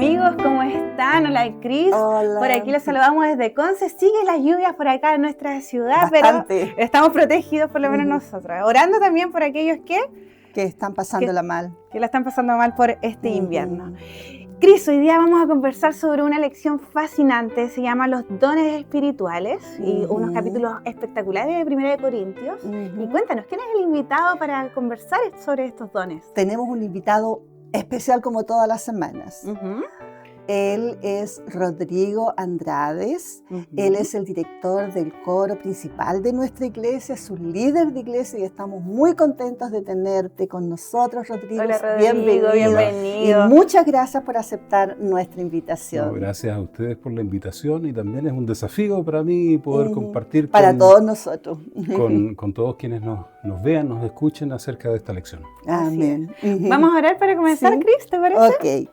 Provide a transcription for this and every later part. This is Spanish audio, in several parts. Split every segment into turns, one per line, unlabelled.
amigos, ¿cómo están? Hola, Cris.
Hola.
Por aquí les saludamos desde Conce. Sigue las lluvias por acá en nuestra ciudad,
Bastante.
pero estamos protegidos por lo menos nosotros. Orando también por aquellos
que están pasándola mal.
Que la están pasando mal por este invierno. Cris, hoy día vamos a conversar sobre una lección fascinante, se llama Los dones espirituales, y unos capítulos espectaculares de 1 Corintios. Y cuéntanos, ¿quién es el invitado para conversar sobre estos dones?
Tenemos un invitado especial como todas las semanas. Él es Rodrigo Andrades, él es el director del coro principal de nuestra iglesia, es un líder de iglesia y estamos muy contentos de tenerte con nosotros, Rodrigo.
Hola, Rodrigo, bienvenido.
Y muchas gracias por aceptar nuestra invitación.
No, gracias a ustedes por la invitación y también es un desafío para mí poder compartir
para todos nosotros.
Con todos quienes nos vean, nos escuchen acerca de esta lección.
Amén.
Vamos a orar para comenzar, Cris, ¿te parece?
Ok.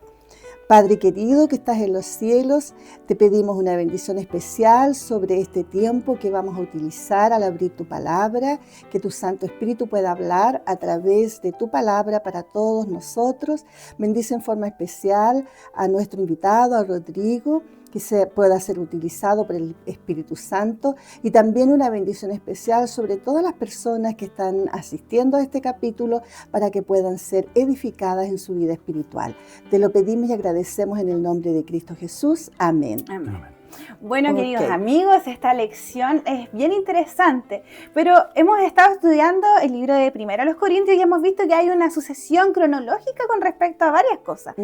Padre querido que estás en los cielos, te pedimos una bendición especial sobre este tiempo que vamos a utilizar al abrir tu palabra, que tu Santo Espíritu pueda hablar a través de tu palabra para todos nosotros. Bendice en forma especial a nuestro invitado, a Rodrigo, que pueda ser utilizado por el Espíritu Santo, y también una bendición especial sobre todas las personas que están asistiendo a este capítulo para que puedan ser edificadas en su vida espiritual. Te lo pedimos y agradecemos en el nombre de Cristo Jesús. Amén.
Amén. Bueno, queridos amigos, esta lección es bien interesante, pero hemos estado estudiando el libro de 1 Corintios y hemos visto que hay una sucesión cronológica con respecto a varias cosas.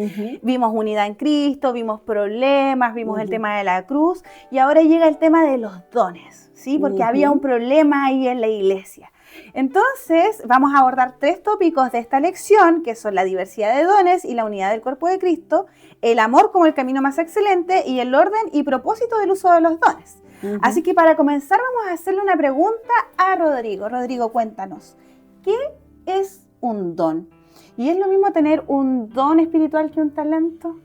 Vimos unidad en Cristo, vimos problemas, vimos el tema de la cruz y ahora llega el tema de los dones, ¿sí? Porque había un problema ahí en la iglesia. Entonces, vamos a abordar 3 tópicos de esta lección, que son la diversidad de dones y la unidad del cuerpo de Cristo, el amor como el camino más excelente y el orden y propósito del uso de los dones. Así que para comenzar vamos a hacerle una pregunta a Rodrigo. Rodrigo, cuéntanos, ¿qué es un don? ¿Y es lo mismo tener un don espiritual que un talento?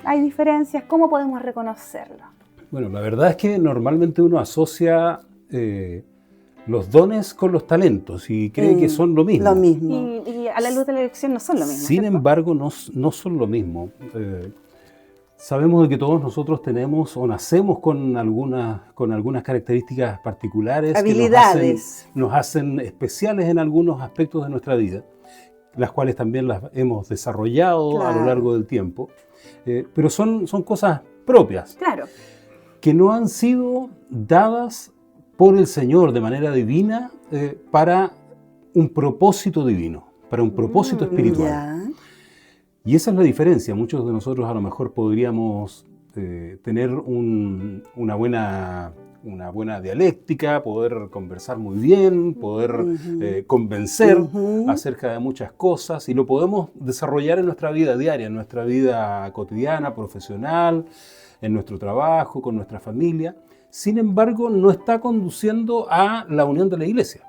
¿Hay diferencias? ¿Cómo podemos reconocerlo?
Bueno, la verdad es que normalmente uno asocia los dones con los talentos y cree que son lo mismo.
Lo mismo.
Y a la luz de la lección no son lo mismo.
Sin
¿cierto?
embargo, no son lo mismo. Sabemos de que todos nosotros tenemos o nacemos con algunas características particulares,
habilidades
que nos hacen especiales en algunos aspectos de nuestra vida, las cuales también las hemos desarrollado a lo largo del tiempo, pero son cosas propias, que no han sido dadas por el Señor de manera divina para un propósito divino, para un propósito espiritual. Y esa es la diferencia. Muchos de nosotros a lo mejor podríamos tener una buena dialéctica, poder conversar muy bien, poder convencer acerca de muchas cosas, y lo podemos desarrollar en nuestra vida diaria, en nuestra vida cotidiana, profesional, en nuestro trabajo, con nuestra familia. Sin embargo, no está conduciendo a la unión de la iglesia.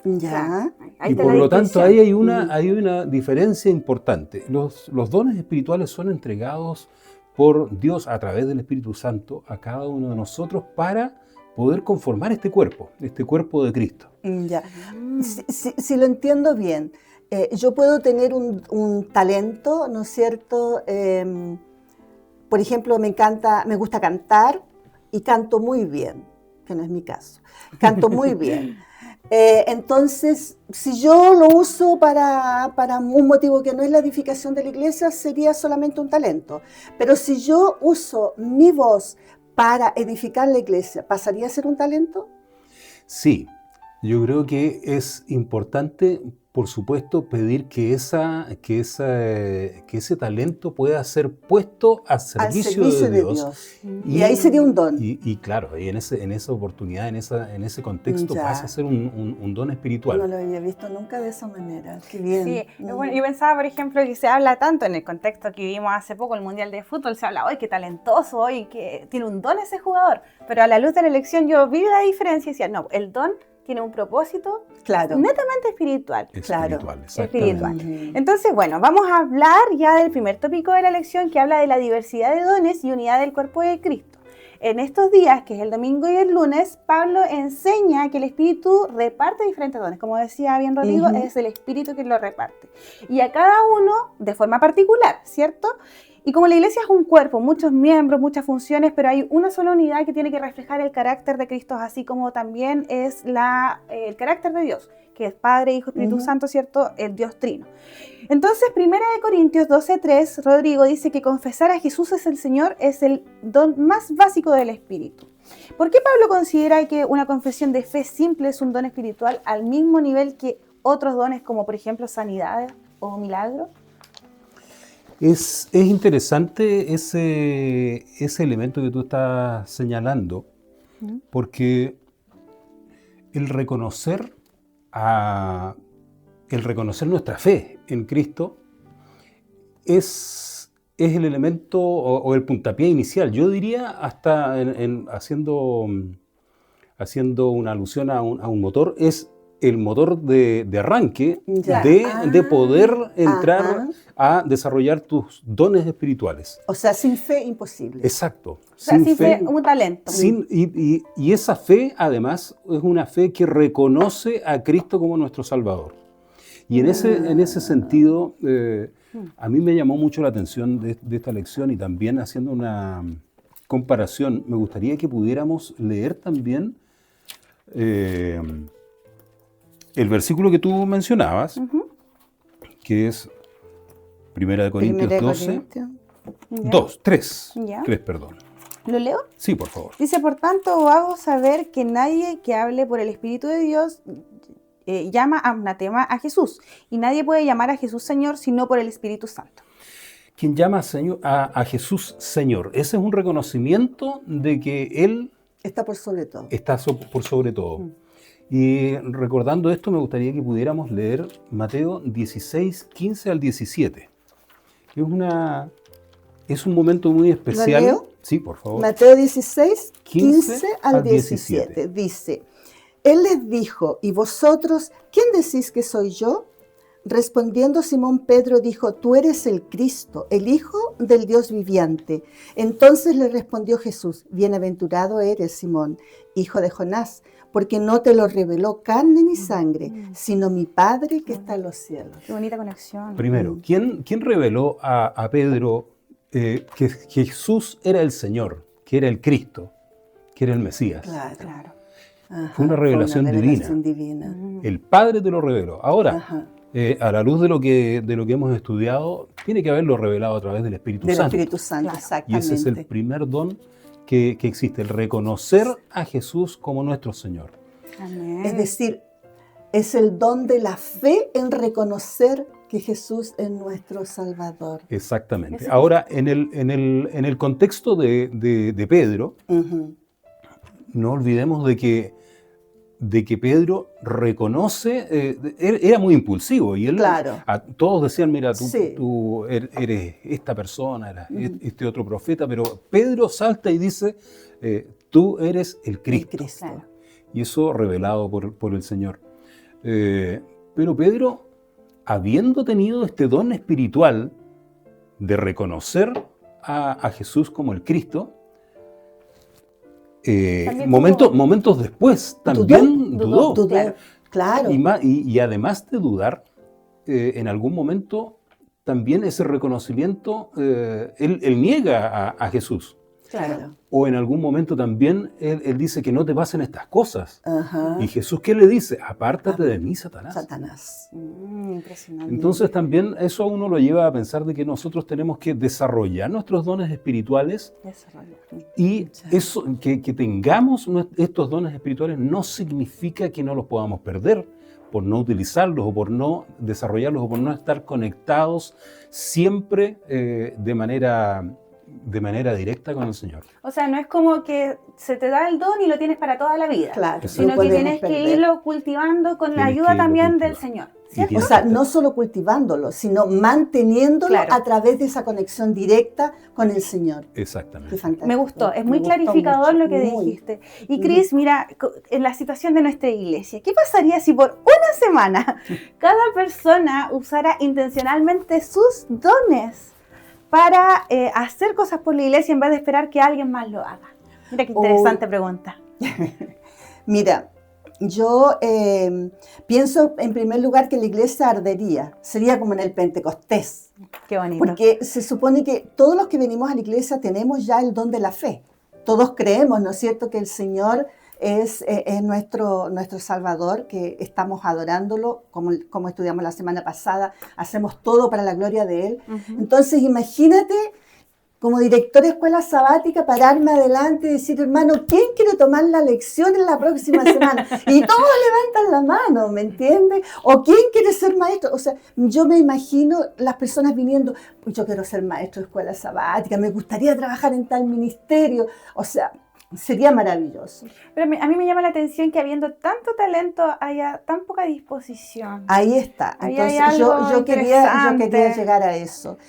Y por lo tanto, ahí hay una diferencia importante. Los dones espirituales son entregados por Dios a través del Espíritu Santo a cada uno de nosotros para poder conformar este cuerpo de Cristo.
Si lo entiendo bien, yo puedo tener un talento, ¿no es cierto? Por ejemplo, me gusta cantar y canto muy bien, que no es mi caso. Canto muy bien. Entonces, si yo lo uso para un motivo que no es la edificación de la iglesia, sería solamente un talento. Pero si yo uso mi voz para edificar la iglesia, ¿pasaría a ser un talento?
Sí, yo creo que es importante, por supuesto, pedir que ese talento pueda ser puesto al servicio de Dios.
Y ahí sería un don.
Y claro, y en esa oportunidad, en ese contexto, pasa a ser un don espiritual.
No lo había visto nunca de esa manera. Qué bien.
Sí, bueno, yo pensaba, por ejemplo, que se habla tanto en el contexto que vivimos hace poco, el Mundial de Fútbol, se habla, ¡ay, qué talentoso! ¡Ay, que tiene un don ese jugador! Pero a la luz de la elección yo vi la diferencia y decía, no, el don tiene un propósito netamente espiritual.
Espiritual.
Entonces, bueno, vamos a hablar ya del primer tópico de la lección, que habla de la diversidad de dones y unidad del cuerpo de Cristo. En estos días, que es el domingo y el lunes, Pablo enseña que el Espíritu reparte diferentes dones. Como decía bien Rodrigo, es el Espíritu quien lo reparte. Y a cada uno de forma particular, ¿cierto? Y como la iglesia es un cuerpo, muchos miembros, muchas funciones, pero hay una sola unidad que tiene que reflejar el carácter de Cristo, así como también es el carácter de Dios, que es Padre, Hijo, Espíritu Santo, ¿cierto? El Dios Trino. Entonces, 1 Corintios 12:3, Rodrigo dice que confesar a Jesús es el Señor es el don más básico del Espíritu. ¿Por qué Pablo considera que una confesión de fe simple es un don espiritual al mismo nivel que otros dones, como por ejemplo sanidades o milagros?
Es interesante ese elemento que tú estás señalando, porque el reconocer nuestra fe en Cristo es el elemento o el puntapié inicial. Yo diría hasta haciendo una alusión a un motor, es el motor de arranque de poder entrar a desarrollar tus dones espirituales.
O sea, sin fe, imposible.
Exacto.
O sea, sin fe, un talento.
Y esa fe, además, es una fe que reconoce a Cristo como nuestro Salvador. Y en ese sentido, a mí me llamó mucho la atención de esta lección, y también haciendo una comparación, me gustaría que pudiéramos leer también el versículo que tú mencionabas, que es 1 Corintios 3, perdón.
¿Lo leo?
Sí, por favor.
Dice, por tanto, os hago saber que nadie que hable por el Espíritu de Dios llama anatema a Jesús, y nadie puede llamar a Jesús Señor sino por el Espíritu Santo.
Quien llama a Jesús Señor, ese es un reconocimiento de que Él
está por sobre todo.
Está por sobre todo. Y recordando esto, me gustaría que pudiéramos leer Mateo 16, 15 al 17. Que es un momento muy especial.
¿Lo leo?
Sí, por favor.
Mateo 16, 15 al 17. Dice, Él les dijo, ¿y vosotros quién decís que soy yo? Respondiendo Simón Pedro dijo, tú eres el Cristo, el Hijo del Dios viviente. Entonces le respondió Jesús, bienaventurado eres, Simón, hijo de Jonás, porque no te lo reveló carne ni sangre, sino mi Padre que está en los cielos.
Qué bonita conexión.
Primero, ¿quién reveló a Pedro que Jesús era el Señor, que era el Cristo, que era el Mesías?
Claro.
Ajá, fue una revelación divina. El Padre te lo reveló. Ahora, a la luz de lo que hemos estudiado, tiene que haberlo revelado a través del Espíritu Santo.
Del Espíritu Santo, exactamente.
Y ese es el primer don que existe, el reconocer a Jesús como nuestro Señor.
Amén.
Es decir, es el don de la fe en reconocer que Jesús es nuestro Salvador.
Exactamente. Ahora, en el contexto de Pedro, no olvidemos de que Pedro reconoce, era muy impulsivo, y él, todos decían, mira, tú eres esta persona, eres este otro profeta, pero Pedro salta y dice, tú eres el Cristo.
Claro.
Y eso revelado por el Señor. Pero Pedro, habiendo tenido este don espiritual de reconocer a Jesús como el Cristo, momentos después también dudó.
Claro.
Y además de dudar, en algún momento también ese reconocimiento, él niega a Jesús.
Claro.
O en algún momento también él dice que no te pasen estas cosas.
Ajá.
Y Jesús, ¿qué le dice? Apártate de mí, Satanás.
Impresionante.
Entonces también eso a uno lo lleva a pensar de que nosotros tenemos que desarrollar nuestros dones espirituales. Y eso, que tengamos estos dones espirituales no significa que no los podamos perder por no utilizarlos o por no desarrollarlos o por no estar conectados siempre de manera directa con el Señor.
O sea, no es como que se te da el don y lo tienes para toda la vida, sino que tienes que irlo cultivando con la ayuda también del Señor.
O sea, no solo cultivándolo, sino manteniéndolo a través de esa conexión directa con el Señor.
Exactamente.
Me gustó, es muy clarificador lo que dijiste. Y Cris, mira, en la situación de nuestra iglesia, ¿qué pasaría si por una semana cada persona usara intencionalmente sus dones para hacer cosas por la iglesia en vez de esperar que alguien más lo haga? Mira qué interesante pregunta.
Mira, yo pienso en primer lugar que la iglesia ardería, sería como en el Pentecostés.
Qué bonito.
Porque se supone que todos los que venimos a la iglesia tenemos ya el don de la fe. Todos creemos, ¿no es cierto?, que el Señor es nuestro Salvador, que estamos adorándolo, como estudiamos la semana pasada, hacemos todo para la gloria de Él. Uh-huh. Entonces, imagínate, como director de escuela sabática, pararme adelante y decir, hermano, ¿quién quiere tomar la lección en la próxima semana? Y todos levantan la mano, ¿me entiendes? ¿O quién quiere ser maestro? O sea, yo me imagino las personas viniendo, yo quiero ser maestro de escuela sabática, me gustaría trabajar en tal ministerio, o sea, sería maravilloso.
Pero a mí me llama la atención que habiendo tanto talento haya tan poca disposición.
Ahí está. Entonces yo quería llegar a eso.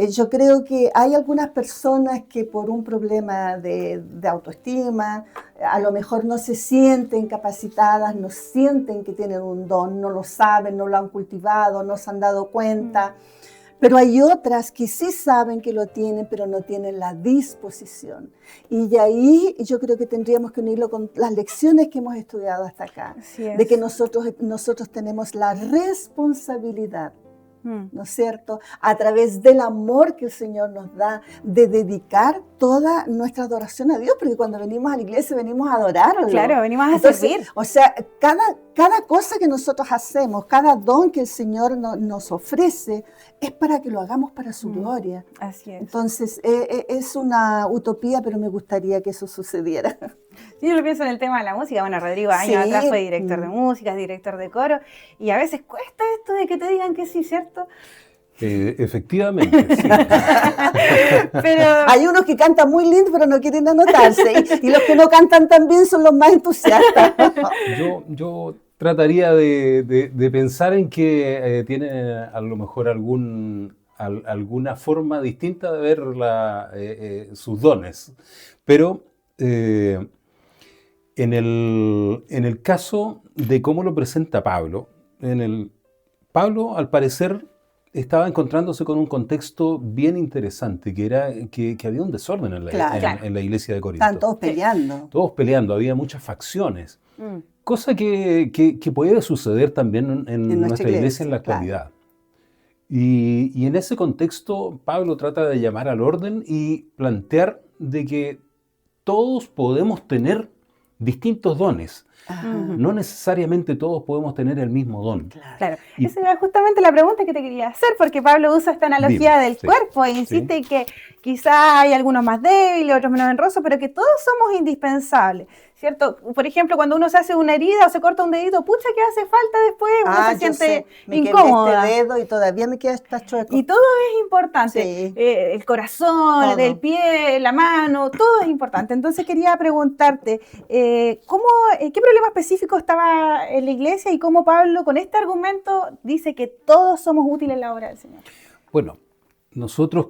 Yo creo que hay algunas personas que por un problema de autoestima, a lo mejor no se sienten capacitadas, no sienten que tienen un don, no lo saben, no lo han cultivado, no se han dado cuenta. Pero hay otras que sí saben que lo tienen, pero no tienen la disposición. Y de ahí yo creo que tendríamos que unirlo con las lecciones que hemos estudiado hasta acá. De que nosotros tenemos la responsabilidad, ¿no es cierto?, a través del amor que el Señor nos da, de dedicar toda nuestra adoración a Dios, porque cuando venimos a la iglesia venimos a adorarlo.
Claro, venimos a servir.
O sea, cada cosa que nosotros hacemos, cada don que el Señor nos ofrece, es para que lo hagamos para su gloria.
Así es.
Entonces, es una utopía, pero me gustaría que eso sucediera.
Sí, yo lo pienso en el tema de la música. Bueno, Rodrigo años atrás fue director de música, director de coro, y a veces cuesta esto de que te digan que sí, ¿cierto?
Efectivamente, sí.
Pero
hay unos que cantan muy lindo, pero no quieren anotarse, y los que no cantan tan bien son los más entusiastas.
Yo trataría de pensar en que tiene a lo mejor alguna forma distinta de ver sus dones, pero en el caso de cómo lo presenta Pablo, Pablo al parecer estaba encontrándose con un contexto bien interesante, que era que había un desorden en la iglesia de Corinto.
Estaban todos peleando.
Todos peleando, había muchas facciones. Cosa que puede suceder también en nuestra iglesia en la actualidad. Claro. Y en ese contexto, Pablo trata de llamar al orden y plantear de que todos podemos tener distintos dones. No necesariamente todos podemos tener el mismo don.
Claro. Esa era justamente la pregunta que te quería hacer, porque Pablo usa esta analogía del cuerpo e insiste que quizás hay algunos más débiles, otros menos honrosos, pero que todos somos indispensables, ¿cierto? Por ejemplo, cuando uno se hace una herida o se corta un dedito, pucha, ¿qué hace falta después? Uno se siente incómoda.
Me quedé este dedo y todavía me queda esta chueca.
Y todo es importante. El corazón, el pie, la mano, todo es importante. Entonces quería preguntarte, ¿qué problema específico estaba en la iglesia y cómo Pablo con este argumento dice que todos somos útiles en la obra del Señor?
Bueno, nosotros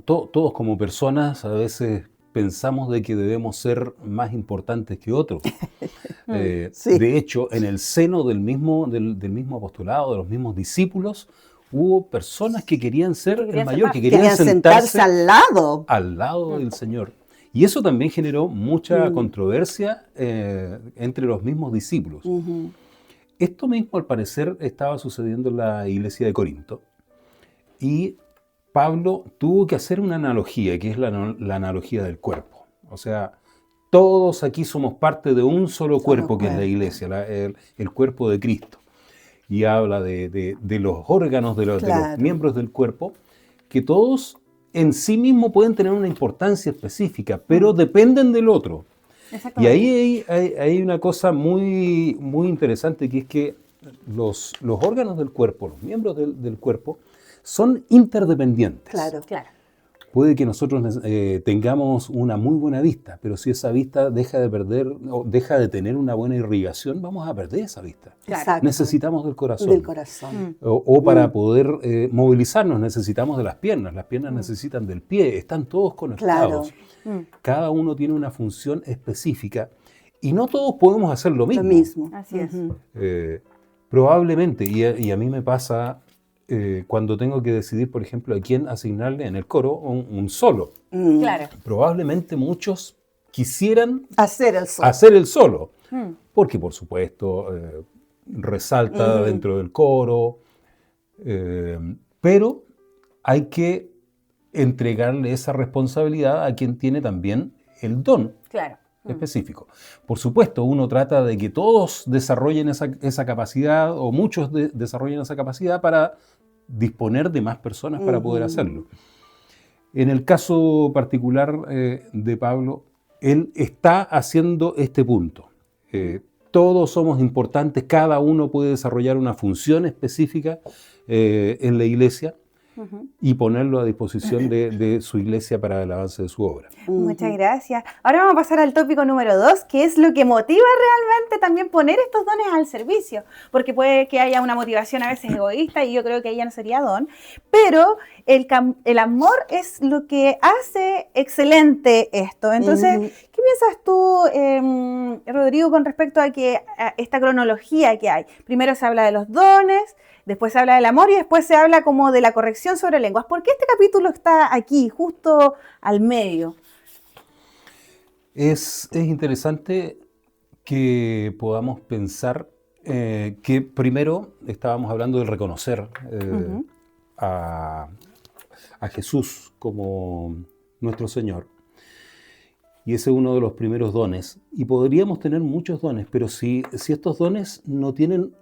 todos como personas a veces pensamos de que debemos ser más importantes que otros. De hecho, en el seno del mismo apostolado, de los mismos discípulos, hubo personas que querían ser el mayor, que querían sentarse
al lado
del Señor. Y eso también generó mucha controversia entre los mismos discípulos. Esto mismo, al parecer, estaba sucediendo en la iglesia de Corinto. Y Pablo tuvo que hacer una analogía, que es la analogía del cuerpo. O sea, todos aquí somos parte de un solo cuerpo, que es la iglesia, el cuerpo de Cristo. Y habla de los órganos, de los miembros del cuerpo, que todos en sí mismos pueden tener una importancia específica, pero dependen del otro. Y ahí hay una cosa muy, muy interesante, que es que los órganos del cuerpo, los miembros del cuerpo, son interdependientes.
Claro.
Puede que nosotros tengamos una muy buena vista, pero si esa vista deja de tener una buena irrigación, vamos a perder esa vista.
Exacto.
Necesitamos del corazón. O para poder movilizarnos necesitamos de las piernas necesitan del pie, están todos conectados.
Claro.
Cada uno tiene una función específica y no todos podemos hacer lo mismo.
Así es.
Probablemente, y a mí me pasa cuando tengo que decidir, por ejemplo, a quién asignarle en el coro un solo.
Claro.
Probablemente muchos quisieran
hacer el solo.
porque por supuesto resalta dentro del coro, pero hay que entregarle esa responsabilidad a quien tiene también el don específico. Por supuesto, uno trata de que todos desarrollen esa capacidad, o muchos desarrollen esa capacidad para disponer de más personas para poder hacerlo. En el caso particular de Pablo, él está haciendo este punto. Todos somos importantes, cada uno puede desarrollar una función específica en la iglesia y ponerlo a disposición de su iglesia para el avance de su obra.
Muchas gracias. Ahora vamos a pasar al tópico número 2, que es lo que motiva realmente también poner estos dones al servicio, porque puede que haya una motivación a veces egoísta y yo creo que ahí ya no sería don, pero el amor es lo que hace excelente esto. Entonces, ¿qué piensas tú, Rodrigo, con respecto a esta cronología que hay? Primero se habla de los dones, después se habla del amor y después se habla como de la corrección sobre lenguas. ¿Por qué este capítulo está aquí, justo al medio?
Es interesante que podamos pensar que primero estábamos hablando de reconocer a Jesús como nuestro Señor. Y ese es uno de los primeros dones. Y podríamos tener muchos dones, pero si estos dones no tienen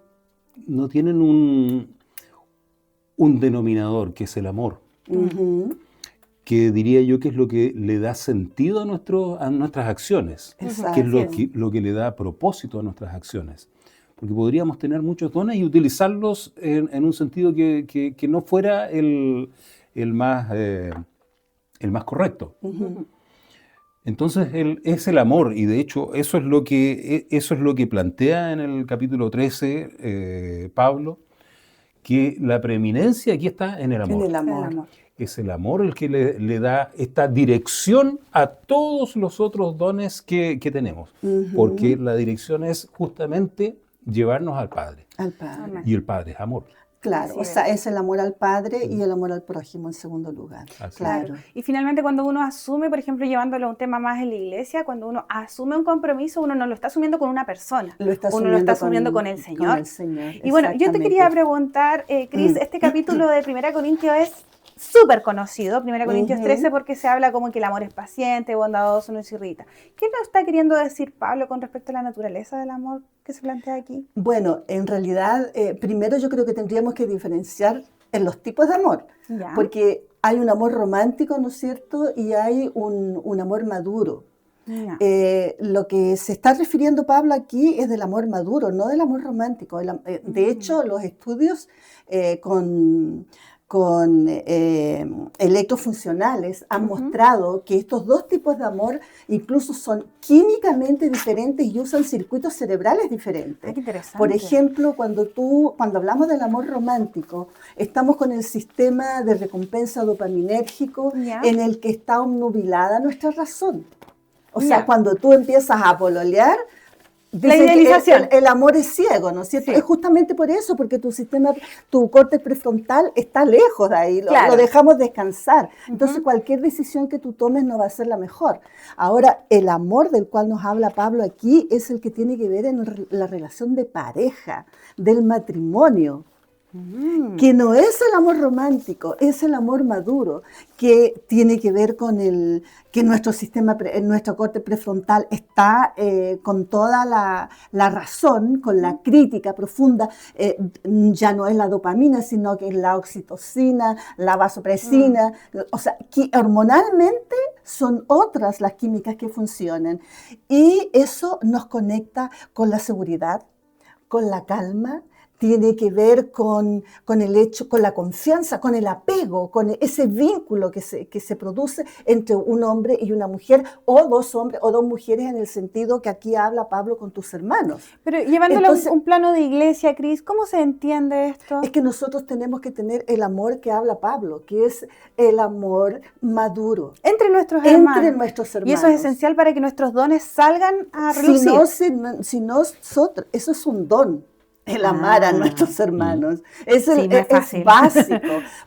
un denominador, que es el amor, que diría yo que es lo que le da sentido a nuestras acciones, que es lo que le da propósito a nuestras acciones. Porque podríamos tener muchos dones y utilizarlos en un sentido que no fuera el más correcto. Entonces es el amor, y de hecho eso es lo que plantea en el capítulo 13 Pablo, que la preeminencia aquí está en el amor.
En el amor.
Es el amor el que le da esta dirección a todos los otros dones que tenemos, porque la dirección es justamente llevarnos al Padre.
Al Padre.
Y el Padre es amor.
Claro, o sea, es el amor al Padre y el amor al prójimo en segundo lugar.
Claro. Y finalmente cuando uno asume, por ejemplo, llevándolo a un tema más en la iglesia, cuando uno asume un compromiso, uno no lo está asumiendo con una persona, uno lo está asumiendo con el Señor.
Con el Señor,
y bueno, yo te quería preguntar, Cris, este capítulo de 1 Corintios es súper conocido, 1 Corintios 13, porque se habla como que el amor es paciente, bondadoso, no se irrita. ¿Qué nos está queriendo decir Pablo con respecto a la naturaleza del amor que se plantea aquí?
Bueno, en realidad, primero yo creo que tendríamos que diferenciar en los tipos de amor, porque hay un amor romántico, ¿no es cierto? Y hay un amor maduro. Lo que se está refiriendo Pablo aquí es del amor maduro, no del amor romántico. De hecho, los estudios con electrofuncionales han mostrado que estos dos tipos de amor incluso son químicamente diferentes y usan circuitos cerebrales diferentes.
Qué interesante.
Por ejemplo, cuando hablamos del amor romántico, estamos con el sistema de recompensa dopaminérgico en el que está obnubilada nuestra razón. O sea, cuando tú empiezas a pololear,
la idealización.
El amor es ciego, ¿no es cierto? Sí. Es justamente por eso, porque tu córtex prefrontal está lejos de ahí, lo dejamos descansar. Entonces, cualquier decisión que tú tomes no va a ser la mejor. Ahora, el amor del cual nos habla Pablo aquí es el que tiene que ver en la relación de pareja, del matrimonio. Que no es el amor romántico, es el amor maduro, que tiene que ver con que nuestro corte prefrontal está con toda la razón, con la crítica profunda. Ya no es la dopamina, sino que es la oxitocina, la vasopresina. O sea, que hormonalmente son otras las químicas que funcionan. Y eso nos conecta con la seguridad, con la calma. Tiene que ver con el hecho, con la confianza, con el apego, con ese vínculo que se produce entre un hombre y una mujer, o dos hombres o dos mujeres, en el sentido que aquí habla Pablo con tus hermanos.
Pero llevándolo a un plano de iglesia, Cris, ¿cómo se entiende esto?
Es que nosotros tenemos que tener el amor que habla Pablo, que es el amor maduro.
Entre nuestros hermanos.
Entre nuestros hermanos.
Y eso es esencial para que nuestros dones salgan a relucir.
Si nosotros, eso es un don. El amar a nuestros hermanos. Es básico.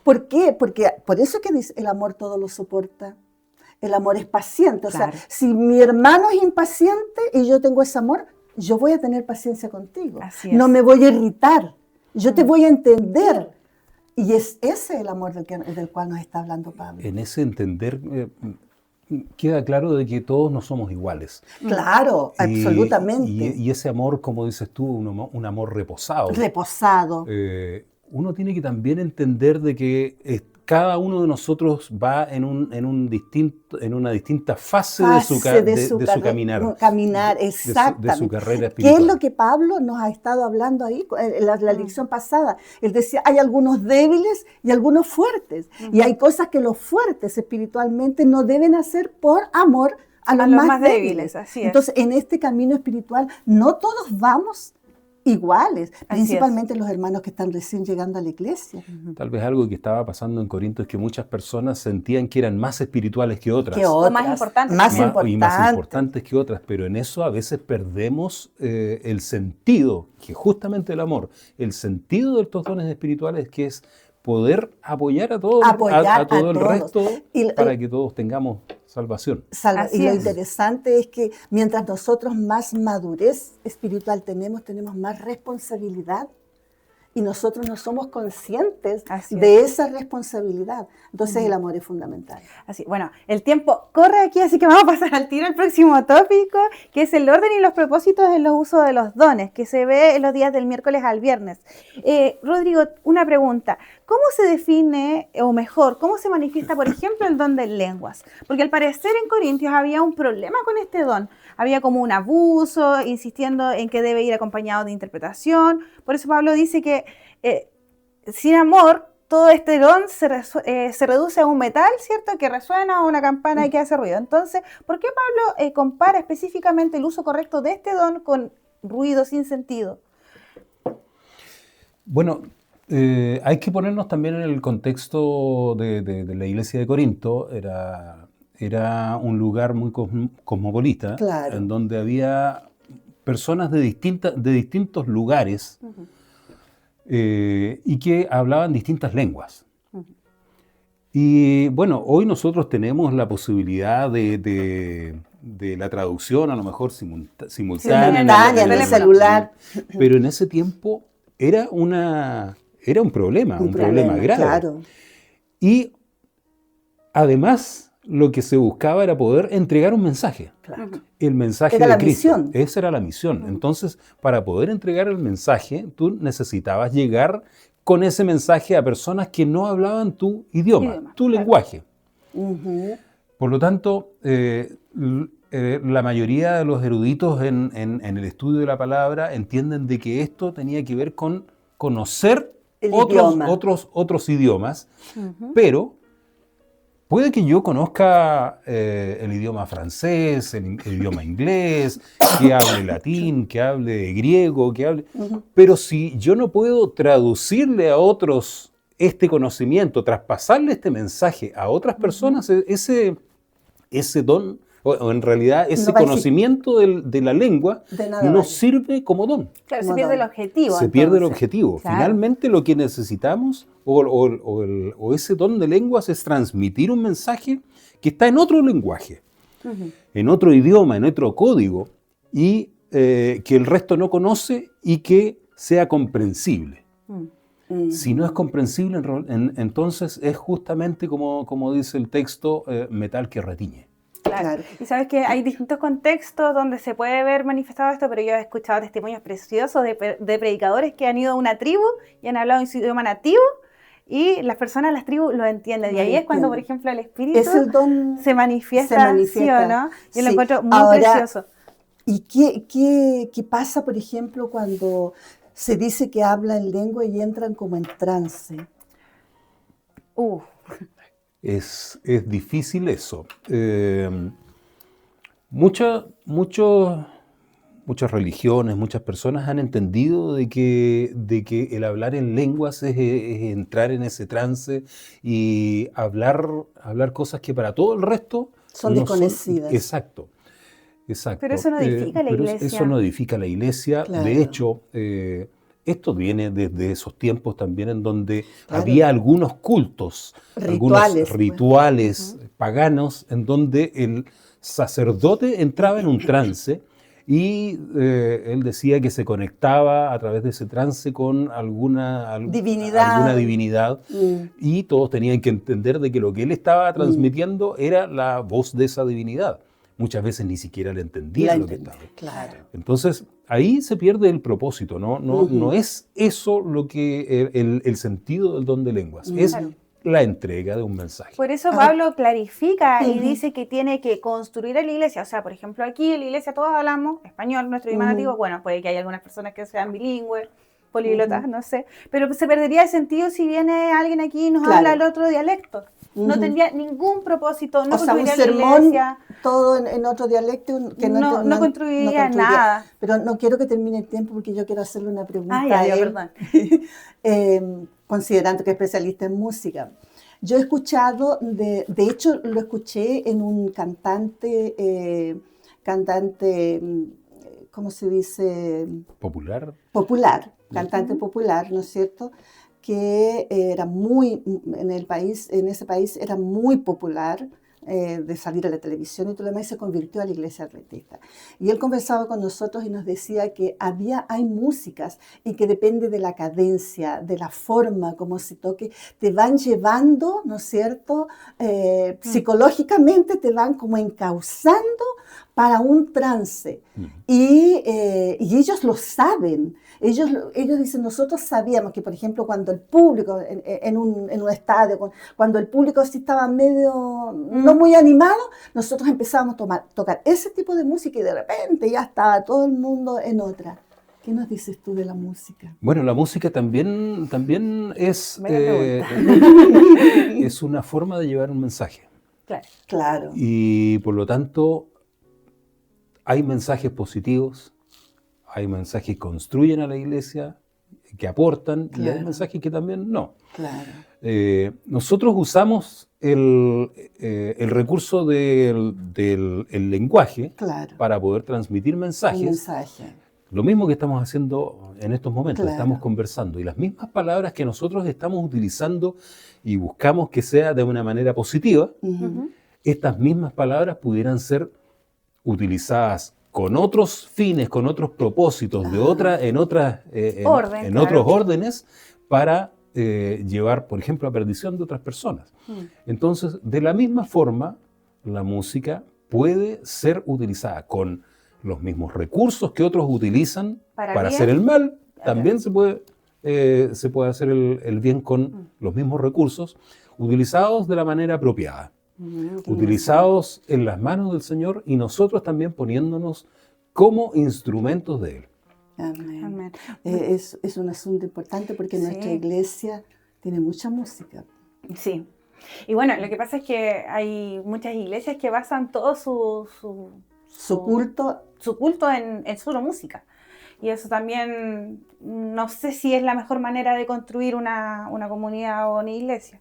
¿Por qué? Porque por eso que dice, el amor todo lo soporta. El amor es paciente. O sea, si mi hermano es impaciente y yo tengo ese amor, yo voy a tener paciencia contigo.
No
me voy a irritar. Yo te voy a entender. Y es ese el amor del cual nos está hablando Pablo.
En ese entender queda claro de que todos no somos iguales.
Claro, absolutamente.
Y ese amor, como dices tú, un amor reposado.
Reposado.
Uno tiene que también entender de que cada uno de nosotros va en una distinta fase de su caminar.
Exactamente.
De su carrera espiritual.
¿Qué es lo que Pablo nos ha estado hablando ahí en la lección pasada? Él decía, hay algunos débiles y algunos fuertes. Y hay cosas que los fuertes espiritualmente no deben hacer por amor a los más débiles.
Así es.
Entonces, en este camino espiritual, no todos vamos iguales, principalmente los hermanos que están recién llegando a la iglesia.
Tal vez algo que estaba pasando en Corinto es que muchas personas sentían que eran más espirituales que otras.
O más importantes.
Y más importantes que otras, pero en eso a veces perdemos el sentido, que justamente el amor, el sentido de estos dones espirituales, que es poder apoyar a todo el resto para que todos tengamos salvación.
Y lo interesante es que mientras nosotros más madurez espiritual tenemos más responsabilidad y nosotros no somos conscientes de esa responsabilidad. Entonces el amor es fundamental.
Bueno, el tiempo corre aquí, así que vamos a pasar al tiro al próximo tópico, que es el orden y los propósitos en los usos de los dones, que se ve en los días del miércoles al viernes. Rodrigo, una pregunta. ¿Cómo se define, o mejor, cómo se manifiesta, por ejemplo, el don de lenguas? Porque al parecer en Corintios había un problema con este don. Había como un abuso, insistiendo en que debe ir acompañado de interpretación. Por eso Pablo dice que sin amor, todo este don se reduce a un metal, ¿cierto? Que resuena, a una campana y que hace ruido. Entonces, ¿por qué Pablo compara específicamente el uso correcto de este don con ruido sin sentido?
Bueno, hay que ponernos también en el contexto de la iglesia de Corinto. Era un lugar muy cosmopolita,
claro,
en donde había personas de distintos lugares y que hablaban distintas lenguas. Y bueno, hoy nosotros tenemos la posibilidad de la traducción, a lo mejor simultánea
en el celular.
Pero en ese tiempo era un problema grave.
Claro.
Y además, lo que se buscaba era poder entregar un mensaje.
Claro.
El mensaje
era
de
la
Cristo.
Misión.
Esa era la misión. Entonces, para poder entregar el mensaje, tú necesitabas llegar con ese mensaje a personas que no hablaban tu idioma, tu lenguaje. Por lo tanto, la mayoría de los eruditos en el estudio de la palabra entienden de que esto tenía que ver con conocer otros idiomas, pero puede que yo conozca el idioma francés, el idioma inglés, que hable latín, que hable griego, pero si yo no puedo traducirle a otros este conocimiento, traspasarle este mensaje a otras personas, ese don, o en realidad ese conocimiento de la lengua no sirve como don.
Claro, se pierde el objetivo.
Se pierde el objetivo. Claro. Finalmente lo que necesitamos, o ese don de lenguas, es transmitir un mensaje que está en otro lenguaje, en otro idioma, en otro código, y que el resto no conoce y que sea comprensible. Si no es comprensible, entonces es justamente, como dice el texto, metal que retiñe.
Claro. Y sabes que hay distintos contextos donde se puede ver manifestado esto, pero yo he escuchado testimonios preciosos de predicadores que han ido a una tribu y han hablado en su idioma nativo y las personas de las tribus lo entienden. Y ahí es cuando, por ejemplo, el espíritu se manifiesta. ¿Sí o no? Yo lo encuentro muy precioso.
¿Y qué pasa, por ejemplo, cuando se dice que hablan lengua y entran como en trance?
Es difícil eso. Muchas religiones, muchas personas han entendido de que el hablar en lenguas es entrar en ese trance y hablar cosas que para todo el resto
son desconocidas.
Exacto.
Pero eso no edifica la iglesia.
Eso no edifica la iglesia. Claro. De hecho, esto viene desde esos tiempos también en donde había algunos cultos, algunos rituales paganos, en donde el sacerdote entraba en un trance y él decía que se conectaba a través de ese trance con alguna divinidad y todos tenían que entender de que lo que él estaba transmitiendo era la voz de esa divinidad. Muchas veces ni siquiera le entendían lo que estaba.
Claro.
Entonces, ahí se pierde el propósito, no es eso lo que el sentido del don de lenguas, es la entrega de un mensaje.
Por eso Pablo clarifica y dice que tiene que construir a la iglesia. O sea, por ejemplo, aquí en la iglesia todos hablamos español, nuestro idioma nativo. Bueno, puede que haya algunas personas que sean bilingües, políglotas, no sé. Pero se perdería el sentido si viene alguien aquí y nos habla el otro dialecto. No tendría ningún propósito, no construiría la iglesia.
Todo en otro dialecto que
no construiría nada.
Pero no quiero que termine el tiempo porque yo quiero hacerle una pregunta
a él.
Perdón. Considerando que es especialista en música. Yo he escuchado, de hecho lo escuché en un cantante, ¿cómo se dice?
Popular,
cantante popular, ¿no es cierto? Que era en ese país era muy popular, de salir a la televisión y todo lo demás, y se convirtió a la iglesia adventista. Y él conversaba con nosotros y nos decía que hay músicas y que depende de la cadencia, de la forma como se toque, te van llevando, ¿no es cierto? Psicológicamente te van como encauzando para un trance. Y ellos lo saben. Ellos dicen, nosotros sabíamos que, por ejemplo, cuando el público, en un estadio, cuando el público así estaba medio, no muy animado, nosotros empezábamos a tocar ese tipo de música y de repente ya estaba todo el mundo en otra. ¿Qué nos dices tú de la música?
Bueno, la música también es una forma de llevar un mensaje.
Claro.
Y por lo tanto, hay mensajes positivos, hay mensajes que construyen a la iglesia, que aportan, y hay mensajes que también no.
Claro.
Nosotros usamos el recurso del lenguaje para poder transmitir mensajes. Lo mismo que estamos haciendo en estos momentos, estamos conversando, y las mismas palabras que nosotros estamos utilizando y buscamos que sea de una manera positiva, estas mismas palabras pudieran ser utilizadas con otros fines, con otros propósitos, en otros órdenes, para llevar, por ejemplo, a perdición de otras personas. Entonces, de la misma forma, la música puede ser utilizada con los mismos recursos que otros utilizan para hacer el mal. También se puede hacer el bien con los mismos recursos, utilizados de la manera apropiada. Utilizados en las manos del Señor y nosotros también poniéndonos como instrumentos de Él.
Amén. Es un asunto importante porque nuestra iglesia tiene mucha música.
Sí. Y bueno, lo que pasa es que hay muchas iglesias que basan todo su culto en solo música. Y eso también, no sé si es la mejor manera de construir una comunidad o una iglesia.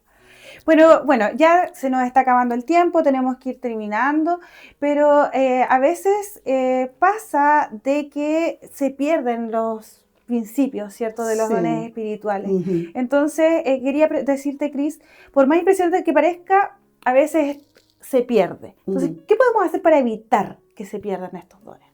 Bueno, ya se nos está acabando el tiempo, tenemos que ir terminando, pero a veces pasa de que se pierden los principios, ¿cierto?, de los dones espirituales. Entonces, quería decirte, Cris, por más impresionante que parezca, a veces se pierde. Entonces, ¿qué podemos hacer para evitar que se pierdan estos dones?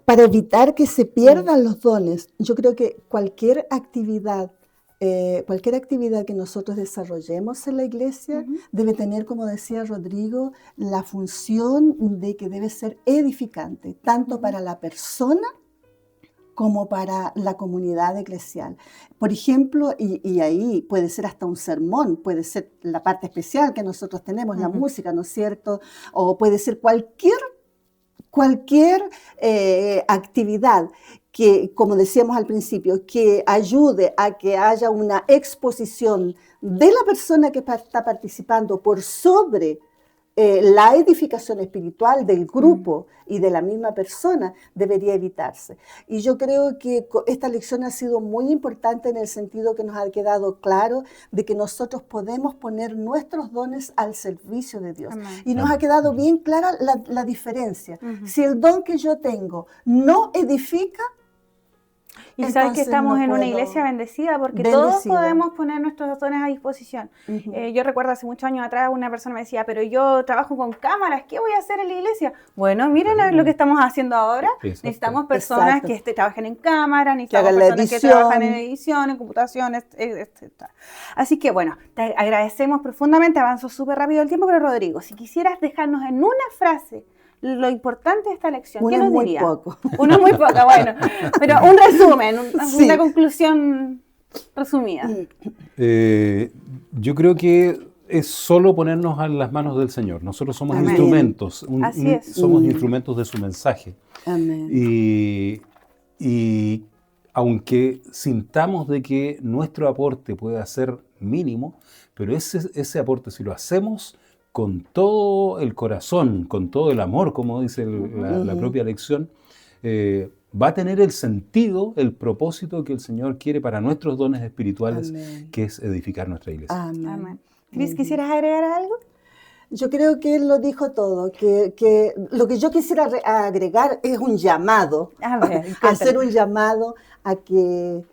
Para evitar que se pierdan los dones, yo creo que cualquier actividad que nosotros desarrollemos en la iglesia debe tener, como decía Rodrigo, la función de que debe ser edificante, tanto para la persona como para la comunidad eclesial. Por ejemplo, y ahí puede ser hasta un sermón, puede ser la parte especial que nosotros tenemos, la música, ¿no es cierto? O puede ser cualquier actividad que, como decíamos al principio, que ayude a que haya una exposición de la persona que está participando por sobre la edificación espiritual del grupo y de la misma persona, debería evitarse. Y yo creo que esta lección ha sido muy importante en el sentido que nos ha quedado claro de que nosotros podemos poner nuestros dones al servicio de Dios. Y nos ha quedado bien clara la diferencia. Si el don que yo tengo no edifica,
Y sabes que estamos en una iglesia bendecida porque todos podemos poner nuestros dones a disposición. Yo recuerdo hace muchos años atrás una persona me decía, pero yo trabajo con cámaras, ¿qué voy a hacer en la iglesia? Bueno, miren lo que estamos haciendo ahora. Necesitamos personas que trabajen en cámara, necesitamos personas que trabajan en edición, en computación, etc. Así que bueno, te agradecemos profundamente, avanzó súper rápido el tiempo, pero Rodrigo, si quisieras dejarnos en una frase lo importante de esta lección, ¿qué nos diría? Uno es muy poco, bueno, pero un resumen, una conclusión resumida.
Yo creo que es solo ponernos en las manos del Señor. Nosotros somos instrumentos, somos instrumentos de su mensaje.
Amén.
Y aunque sintamos de que nuestro aporte puede ser mínimo, pero ese aporte, si lo hacemos con todo el corazón, con todo el amor, como dice la propia lección, va a tener el sentido, el propósito que el Señor quiere para nuestros dones espirituales, que es edificar nuestra iglesia.
Amén. Cris, ¿quisieras agregar algo?
Yo creo que él lo dijo todo, que lo que yo quisiera agregar es un llamado, hacer un llamado a que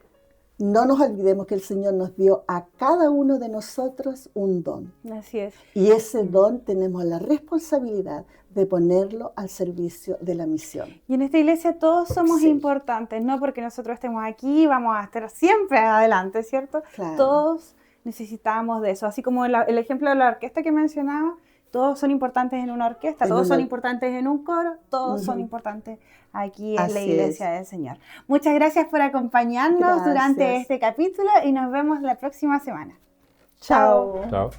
no nos olvidemos que el Señor nos dio a cada uno de nosotros un don.
Así es.
Y ese don tenemos la responsabilidad de ponerlo al servicio de la misión.
Y en esta iglesia todos somos importantes, no porque nosotros estemos aquí vamos a estar siempre adelante, ¿cierto?
Claro.
Todos necesitamos de eso. Así como el ejemplo de la orquesta que mencionaba, todos son importantes en una orquesta, todos son importantes en un coro, todos son importantes aquí en la iglesia del Señor. Muchas gracias por acompañarnos durante este capítulo y nos vemos la próxima semana. Chao.
Chao.